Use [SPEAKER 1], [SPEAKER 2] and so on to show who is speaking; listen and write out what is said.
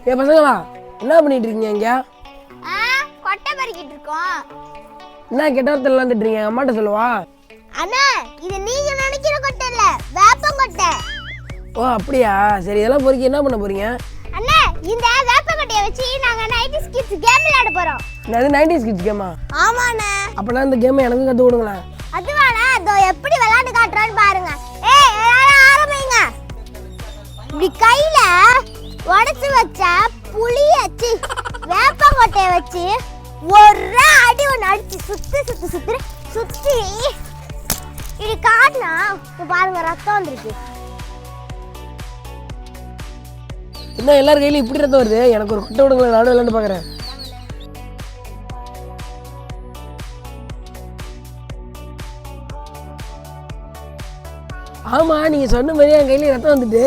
[SPEAKER 1] ஏ பசங்களா, என்ன பண்ணிட்டு இருக்கீங்க இங்க?
[SPEAKER 2] கொட்டை பறிக்கிட்டு இருக்கோம்.
[SPEAKER 1] என்ன கெட்ட வார்த்தை எல்லாம் திட்டுறீங்க? அம்மாட்ட சொல்லுவா.
[SPEAKER 2] அண்ணா, இது நீங்க நினைக்கிற கொட்டை இல்ல, வேப்பங்கொட்டை.
[SPEAKER 1] ஓ அப்படியா? சரி, இதெல்லாம் பொறுக்கி என்ன பண்ண போறீங்க?
[SPEAKER 2] அண்ணா, இந்த வேப்பங்கொட்டையை வச்சு நாங்க 90s கிட்ஸ் கேம் விளையாட போறோம்.
[SPEAKER 1] அது 90s கிட்ஸ் கேமா?
[SPEAKER 2] ஆமாண்ணே.
[SPEAKER 1] அப்பனா இந்த கேமை எனக்கும் கத்து கொடுங்களேன்.
[SPEAKER 2] அதுவாண்ணா, அதோ எப்படி விளையாண்டு காட்டுறான்னு பாருங்க. ஏய், எல்லாரும் ஆரம்பிங்க. இப்படி கையில உடைச்சு வச்ச புளியச்சி வேப்பங்கொட்டையை வச்சு ஒரு அடி ஒன்று அடிச்சு சுத்தி இப்படி காட்டினா பாருங்க, ரத்தம் வந்துருக்கு.
[SPEAKER 1] என்ன எல்லாரும் கையில இப்படி ரத்தம் வருது? எனக்கு ஒரு கொட்டை விடுங்களேன், நானும் விளையாண்டு பாக்குறேன். ஆமா, நீங்க சொன்ன மாதிரியே என் கையில ரத்தம் வந்துட்டு